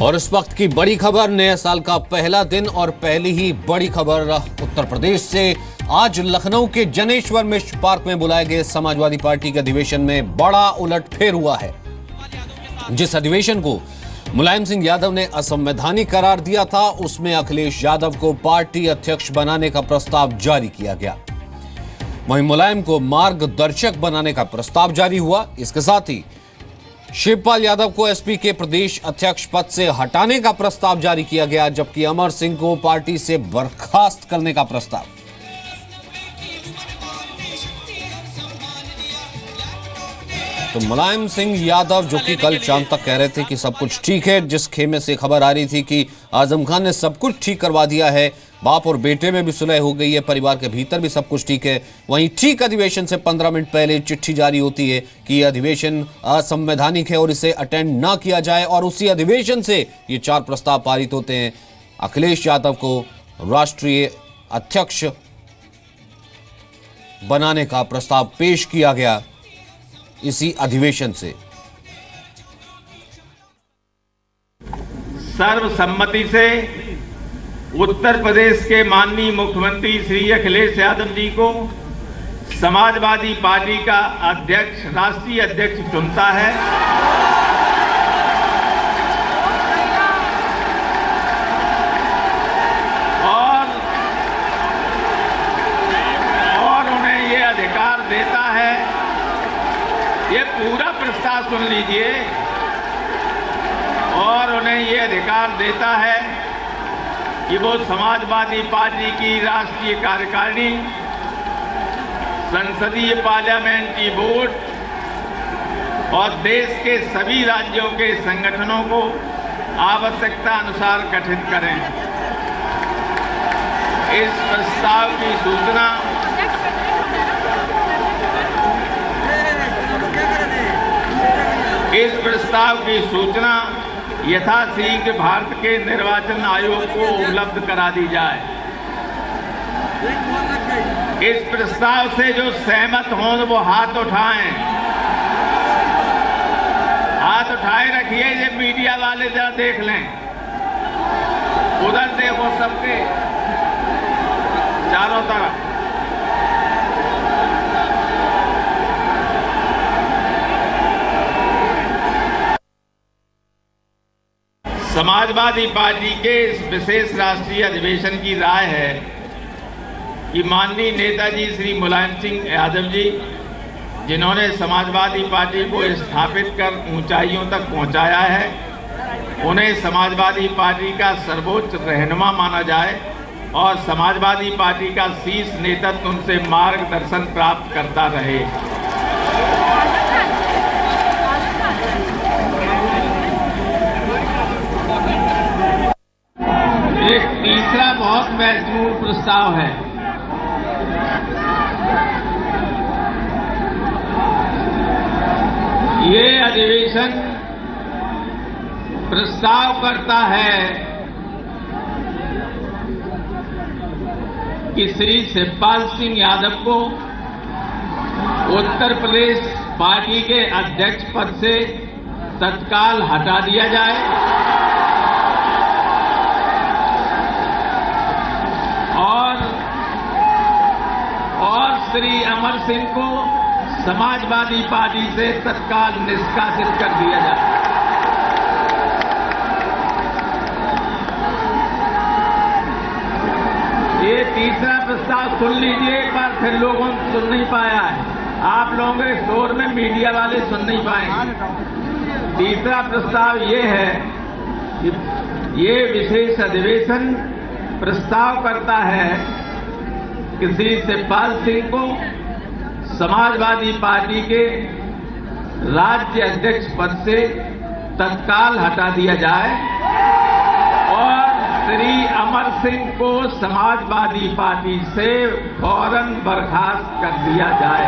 और इस वक्त की बड़ी खबर, नए साल का पहला दिन और पहली ही बड़ी खबर उत्तर प्रदेश से। आज लखनऊ के जनेश्वर मिश्र पार्क में बुलाए गए समाजवादी पार्टी के अधिवेशन में बड़ा उलटफेर हुआ है। जिस अधिवेशन को मुलायम सिंह यादव ने असंवैधानिक करार दिया था, उसमें अखिलेश यादव को पार्टी अध्यक्ष बनाने का प्रस्ताव जारी किया गया। वहीं मुलायम को मार्गदर्शक बनाने का प्रस्ताव जारी हुआ। इसके साथ ही शिवपाल यादव को एसपी के प्रदेश अध्यक्ष पद से हटाने का प्रस्ताव जारी किया गया, जबकि अमर सिंह को पार्टी से बर्खास्त करने का प्रस्ताव। तो मुलायम सिंह यादव, जो कि कल शाम तक कह रहे थे कि सब कुछ ठीक है, जिस खेमे से खबर आ रही थी कि आजम खान ने सब कुछ ठीक करवा दिया है, बाप और बेटे में भी सुलह हो गई है, परिवार के भीतर भी सब कुछ ठीक है, वहीं ठीक अधिवेशन से 15 मिनट पहले चिट्ठी जारी होती है कि यह अधिवेशन असंवैधानिक है और इसे अटेंड ना किया जाए, और उसी अधिवेशन से ये 4 प्रस्ताव पारित होते हैं। अखिलेश यादव को राष्ट्रीय अध्यक्ष बनाने का प्रस्ताव पेश किया गया इसी अधिवेशन से। सर्वसम्मति से उत्तर प्रदेश के माननीय मुख्यमंत्री श्री अखिलेश यादव जी को समाजवादी पार्टी का अध्यक्ष, राष्ट्रीय अध्यक्ष चुनता है। और उन्हें ये अधिकार देता है, ये पूरा प्रस्ताव सुन लीजिए, और उन्हें ये अधिकार देता है कि वो समाजवादी पार्टी की राष्ट्रीय कार्यकारिणी, संसदीय पार्लियामेंट्री बोर्ड और देश के सभी राज्यों के संगठनों को आवश्यकता अनुसार गठित करें। इस प्रस्ताव की सूचना यथाशीघ्र भारत के निर्वाचन आयोग को उपलब्ध करा दी जाए। इस प्रस्ताव से जो सहमत हों वो हाथ उठाएं। हाथ उठाए रखिए, ये मीडिया वाले जरा देख लें, उधर देखो सबके चारों तरफ। समाजवादी पार्टी के इस विशेष राष्ट्रीय अधिवेशन की राय है कि माननीय नेताजी श्री मुलायम सिंह यादव जी, जिन्होंने समाजवादी पार्टी को स्थापित कर ऊंचाइयों तक पहुंचाया है, उन्हें समाजवादी पार्टी का सर्वोच्च रहनुमा माना जाए और समाजवादी पार्टी का शीर्ष नेतृत्व उनसे मार्गदर्शन प्राप्त करता रहे। एक तीसरा बहुत महत्वपूर्ण प्रस्ताव है। ये अधिवेशन प्रस्ताव करता है कि श्री शिवपाल सिंह यादव को उत्तर प्रदेश पार्टी के अध्यक्ष पद से तत्काल हटा दिया जाए और श्री अमर सिंह को समाजवादी पार्टी से तत्काल निष्कासित कर दिया जाए। ये तीसरा प्रस्ताव सुन लीजिए एक बार, फिर लोगों ने सुन नहीं पाया है, आप लोगों के शोर में मीडिया वाले सुन नहीं पाएंगे। तीसरा प्रस्ताव ये है कि ये विशेष अधिवेशन प्रस्ताव करता है कि श्री शिवपाल सिंह को समाजवादी पार्टी के राज्य अध्यक्ष पद से तत्काल हटा दिया जाए और श्री अमर सिंह को समाजवादी पार्टी से फौरन बर्खास्त कर दिया जाए।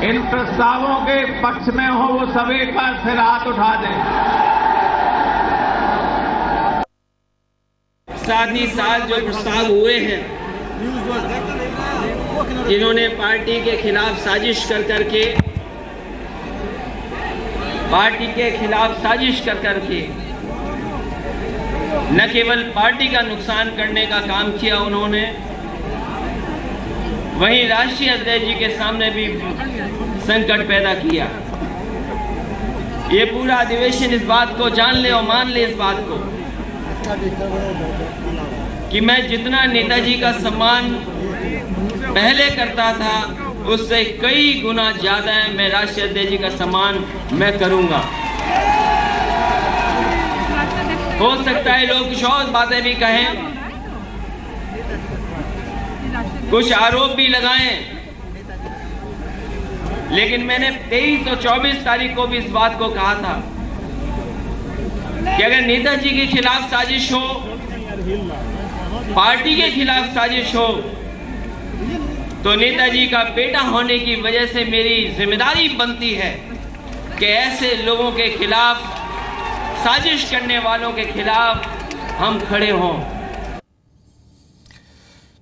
इन प्रस्तावों के पक्ष में हो वो सब एक बार फिर हाथ उठा दें। साथ ही साथ जो प्रस्ताव हुए हैं, जिन्होंने पार्टी के खिलाफ साजिश कर करके पार्टी के खिलाफ साजिश कर करके न केवल पार्टी का नुकसान करने का काम किया उन्होंने, वहीं राष्ट्रीय अध्यक्ष जी के सामने भी संकट पैदा किया। ये पूरा अधिवेशन इस बात को जान ले और मान ले, इस बात को कि मैं जितना नेताजी का सम्मान पहले करता था उससे कई गुना ज्यादा मैं राष्ट्रीय अध्यक्ष जी का सम्मान मैं करूंगा। हो सकता है लोग कुछ और बातें भी कहें, कुछ आरोप भी लगाएं, लेकिन मैंने 23 और 24 तारीख को भी इस बात को कहा था कि अगर नेताजी के खिलाफ साजिश हो, पार्टी के खिलाफ साजिश हो, तो नेताजी का बेटा होने की वजह से मेरी जिम्मेदारी बनती है कि ऐसे लोगों के खिलाफ, साजिश करने वालों के खिलाफ हम खड़े हों।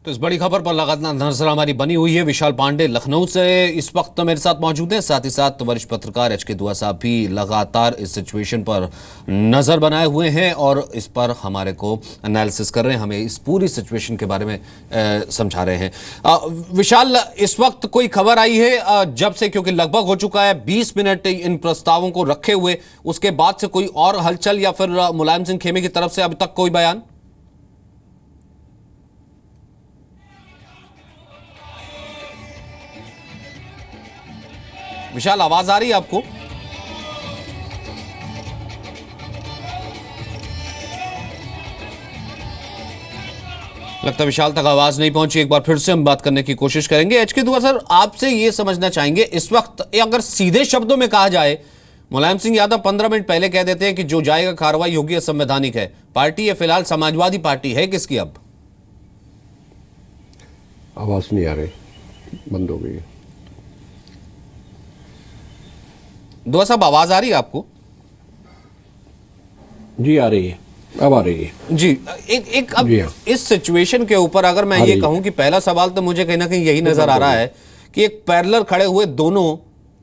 तो इस बड़ी खबर पर लगातार नजर हमारी बनी हुई है। विशाल पांडे लखनऊ से इस वक्त मेरे साथ मौजूद हैं, साथ ही साथ वरिष्ठ पत्रकार एच के दुआ साहब भी लगातार इस सिचुएशन पर नजर बनाए हुए हैं और इस पर हमारे को एनालिसिस कर रहे हैं, हमें इस पूरी सिचुएशन के बारे में समझा रहे हैं। विशाल, इस वक्त कोई खबर आई है जब से, क्योंकि लगभग हो चुका है 20 मिनट इन प्रस्तावों को रखे हुए, उसके बाद से कोई और हलचल या फिर मुलायम सिंह खेमे की तरफ से अभी तक कोई बयान? विशाल, आवाज आ रही है आपको? लगता है विशाल तक आवाज नहीं पहुंची। एक बार फिर से हम बात करने की कोशिश करेंगे। एच के दुआ सर, आपसे यह समझना चाहेंगे, इस वक्त अगर सीधे शब्दों में कहा जाए, मुलायम सिंह यादव 15 मिनट पहले कह देते हैं कि जो जाएगा कार्रवाई होगी, असंवैधानिक है। पार्टी ये फिलहाल समाजवादी पार्टी है किसकी? अब आवाज नहीं आ रही, बंद हो गई है। दुआ साहब, आवाज आ रही है आपको? जी आ रही है, अब आ रही है जी। एक अब जी हाँ। इस सिचुएशन के ऊपर अगर मैं ये कहूं कि पहला सवाल तो मुझे कहीं ना कहीं यही नजर आ रहा है कि एक पैरेलल खड़े हुए दोनों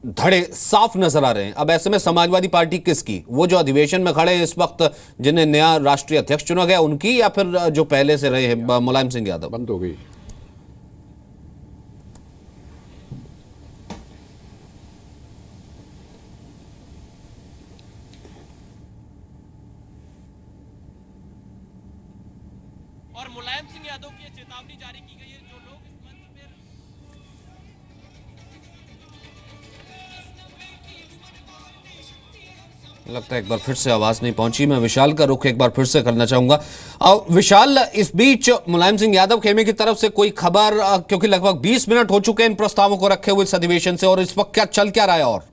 धड़े साफ नजर आ रहे हैं। अब ऐसे में समाजवादी पार्टी किसकी? वो जो अधिवेशन में खड़े हैं इस वक्त, जिन्हें नया राष्ट्रीय अध्यक्ष चुना गया, उनकी, या फिर जो पहले से रहे हैं मुलायम सिंह यादव? बंद हो गई। और मुलायम सिंह यादव की चेतावनी जारी की गई है, जो लोग इस मंच पर। लगता है एक बार फिर से आवाज नहीं पहुंची। मैं विशाल का रुख एक बार फिर से करना चाहूंगा। विशाल, इस बीच मुलायम सिंह यादव खेमे की तरफ से कोई खबर, क्योंकि लगभग 20 मिनट हो चुके हैं इन प्रस्तावों को रखे हुए इस अधिवेशन से, और इस वक्त क्या चल क्या रहा है? और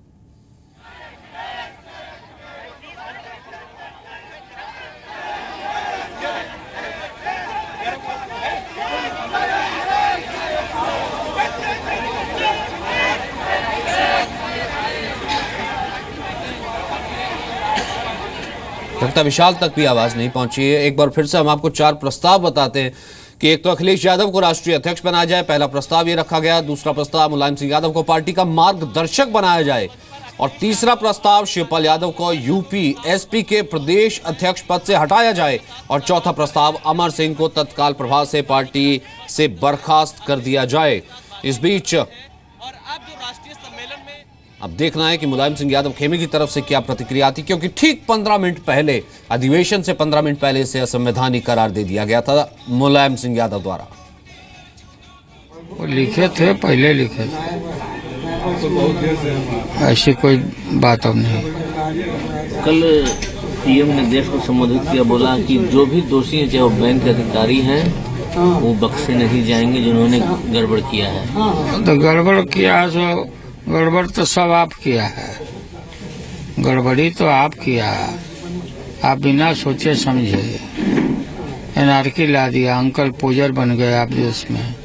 लगता विशाल तक भी आवाज नहीं पहुंची है। एक बार फिर से हम आपको 4 प्रस्ताव बताते हैं कि एक तो अखिलेश यादव को राष्ट्रीय अध्यक्ष बनाया जाए, पहला प्रस्ताव ये रखा गया। दूसरा प्रस्ताव, मुलायम सिंह यादव को पार्टी का मार्गदर्शक बनाया जाए। और तीसरा प्रस्ताव, शिवपाल यादव को यूपी एसपी के प्रदेश अध्यक्ष पद से हटाया जाए। और चौथा प्रस्ताव, अमर सिंह को तत्काल प्रभाव से पार्टी से बर्खास्त कर दिया जाए। इस बीच और अब जो राष्ट्रीय सम्मेलन में अब देखना है कि मुलायम सिंह यादव खेमे की तरफ से क्या प्रतिक्रिया आती, क्योंकि ठीक 15 मिनट पहले, अधिवेशन से 15 मिनट पहले इसे असंवैधानिक करार दे दिया गया था मुलायम सिंह यादव द्वारा। वो लिखे थे, पहले लिखे थे, ऐसी कोई बात अब नहीं। कल पीएम ने देश को संबोधित किया, बोला कि जो भी दोषी हैं, चाहे वो बैंक के अधिकारी हैं, वो बख्शे नहीं जाएंगे जिन्होंने गड़बड़ किया है। तो गड़बड़ किया है, तो गड़बड़ तो सब आप किया है, गड़बड़ी तो आप किया है। आप बिना सोचे समझे एनआरकी ला दिया, अंकल पोजर बन गए आप देश में,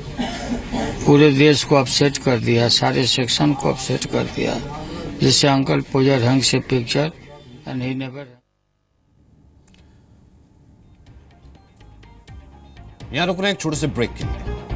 पूरे देश को अपसेट कर दिया, सारे सेक्शन को अपसेट कर दिया, जिससे अंकल पोजर ढंग से पिक्चर एंड ही नेवर। यहां रुक रहे हैं एक छोटे से ब्रेक के लिए।